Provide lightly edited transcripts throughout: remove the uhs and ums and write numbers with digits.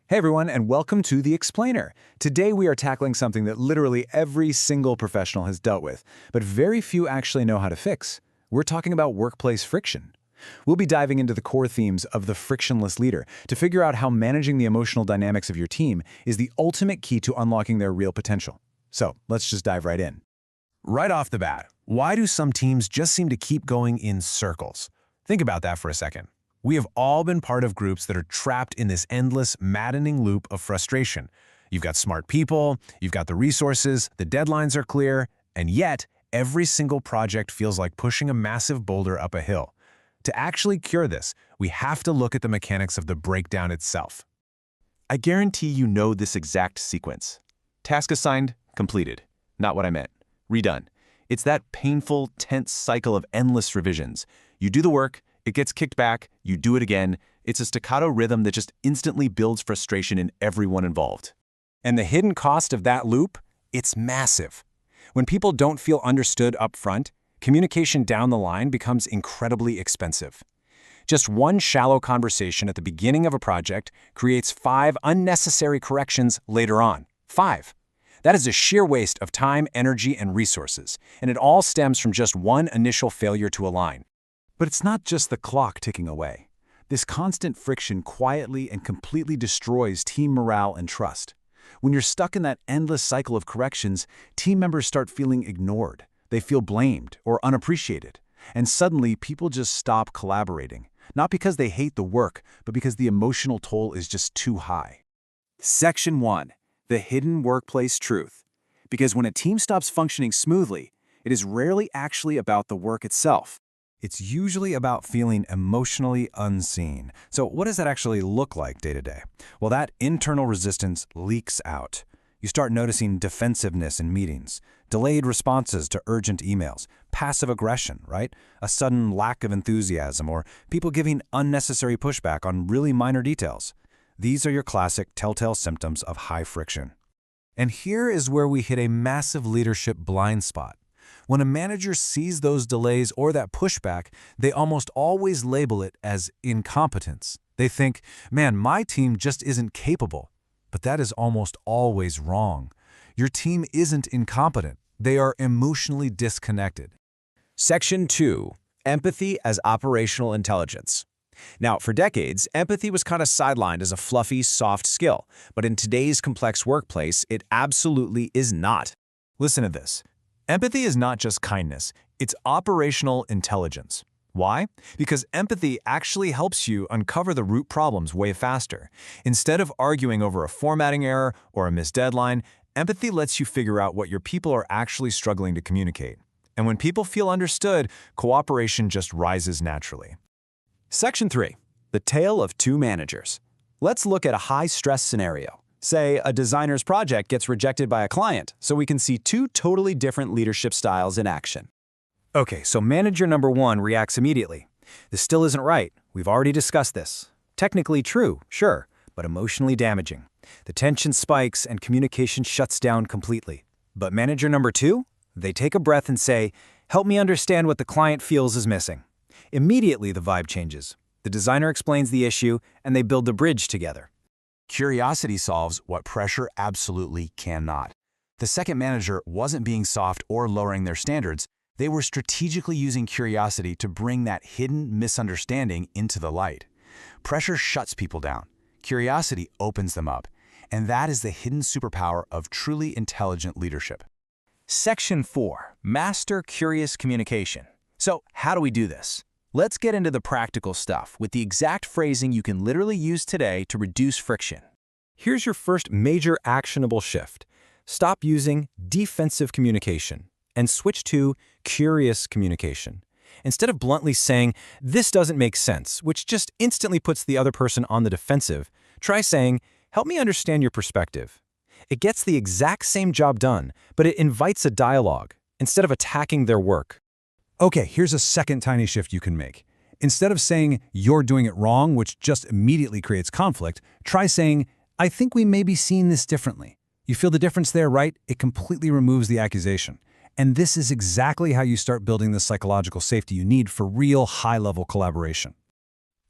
Hey everyone, and welcome to The Explainer. Today we are tackling something that literally every single professional has dealt with, but very few actually know how to fix. We're talking about workplace friction. We'll be diving into the core themes of the frictionless leader to figure out how managing the emotional dynamics of your team is the ultimate key to unlocking their real potential. So let's just dive right in. Right off the bat, why do some teams just seem to keep going in circles? Think about that for a second. We have all been part of groups that are trapped in this endless, maddening loop of frustration. You've got smart people, you've got the resources, the deadlines are clear, and yet every single project feels like pushing a massive boulder up a hill. To actually cure this, we have to look at the mechanics of the breakdown itself. I guarantee you know this exact sequence. Task assigned, completed. Not what I meant. Redone. It's that painful, tense cycle of endless revisions. You do the work, it gets kicked back, you do it again. It's a staccato rhythm that just instantly builds frustration in everyone involved. And the hidden cost of that loop? It's massive. When people don't feel understood up front, communication down the line becomes incredibly expensive. Just one shallow conversation at the beginning of a project creates 5 unnecessary corrections later on. 5. That is a sheer waste of time, energy, and resources, and it all stems from just one initial failure to align. But it's not just the clock ticking away. This constant friction quietly and completely destroys team morale and trust. When you're stuck in that endless cycle of corrections, team members start feeling ignored. They feel blamed or unappreciated. And suddenly, people just stop collaborating. Not because they hate the work, but because the emotional toll is just too high. Section 1. The hidden workplace truth. Because when a team stops functioning smoothly, it is rarely actually about the work itself. It's usually about feeling emotionally unseen. So what does that actually look like day to day? Well, that internal resistance leaks out. You start noticing defensiveness in meetings, delayed responses to urgent emails, passive aggression, right? A sudden lack of enthusiasm, or people giving unnecessary pushback on really minor details. These are your classic telltale symptoms of high friction. And here is where we hit a massive leadership blind spot. When a manager sees those delays or that pushback, they almost always label it as incompetence. They think, man, my team just isn't capable. But that is almost always wrong. Your team isn't incompetent. They are emotionally disconnected. Section 2. Empathy as operational intelligence. Now, for decades, empathy was kind of sidelined as a fluffy, soft skill. But in today's complex workplace, it absolutely is not. Listen to this. Empathy is not just kindness, it's operational intelligence. Why? Because empathy actually helps you uncover the root problems way faster. Instead of arguing over a formatting error or a missed deadline, empathy lets you figure out what your people are actually struggling to communicate. And when people feel understood, cooperation just rises naturally. Section 3. The tale of 2 managers. Let's look at a high-stress scenario. Say, a designer's project gets rejected by a client, so we can see 2 totally different leadership styles in action. Okay, so manager number 1 reacts immediately. This still isn't right. We've already discussed this. Technically true, sure, but emotionally damaging. The tension spikes and communication shuts down completely. But manager number 2? They take a breath and say, help me understand what the client feels is missing. Immediately the vibe changes. The designer explains the issue, and they build the bridge together. Curiosity solves what pressure absolutely cannot. The second manager wasn't being soft or lowering their standards. They were strategically using curiosity to bring that hidden misunderstanding into the light. Pressure shuts people down. Curiosity opens them up. And that is the hidden superpower of truly intelligent leadership. Section 4. Master curious communication. So, how do we do this? Let's get into the practical stuff with the exact phrasing you can literally use today to reduce friction. Here's your first major actionable shift. Stop using defensive communication and switch to curious communication. Instead of bluntly saying, this doesn't make sense, which just instantly puts the other person on the defensive, try saying, help me understand your perspective. It gets the exact same job done, but it invites a dialogue instead of attacking their work. Okay, here's a second tiny shift you can make. Instead of saying, you're doing it wrong, which just immediately creates conflict, try saying, I think we may be seeing this differently. You feel the difference there, right? It completely removes the accusation. And this is exactly how you start building the psychological safety you need for real high-level collaboration.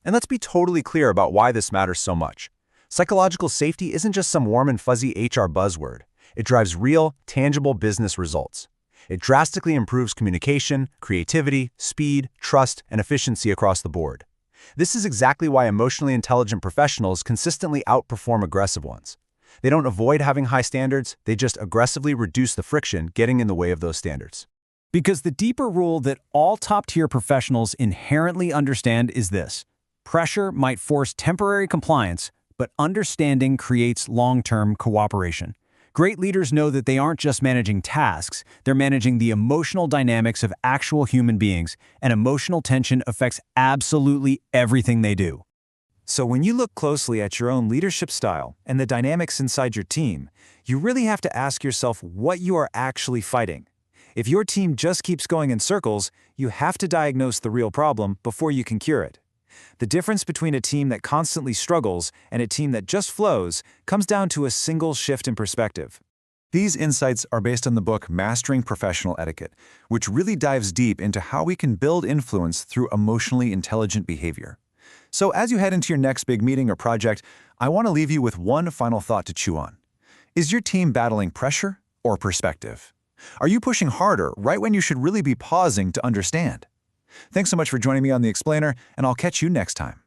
And let's be totally clear about why this matters so much. Psychological safety isn't just some warm and fuzzy HR buzzword. It drives real, tangible business results. It drastically improves communication, creativity, speed, trust, and efficiency across the board. This is exactly why emotionally intelligent professionals consistently outperform aggressive ones. They don't avoid having high standards, they just aggressively reduce the friction getting in the way of those standards. Because the deeper rule that all top-tier professionals inherently understand is this: pressure might force temporary compliance, but understanding creates long-term cooperation. Great leaders know that they aren't just managing tasks, they're managing the emotional dynamics of actual human beings, and emotional tension affects absolutely everything they do. So when you look closely at your own leadership style and the dynamics inside your team, you really have to ask yourself what you are actually fighting. If your team just keeps going in circles, you have to diagnose the real problem before you can cure it. The difference between a team that constantly struggles and a team that just flows comes down to a single shift in perspective. These insights are based on the book Mastering Professional Etiquette, which really dives deep into how we can build influence through emotionally intelligent behavior. So as you head into your next big meeting or project, I want to leave you with one final thought to chew on. Is your team battling pressure or perspective? Are you pushing harder right when you should really be pausing to understand? Thanks so much for joining me on The Explainer, and I'll catch you next time.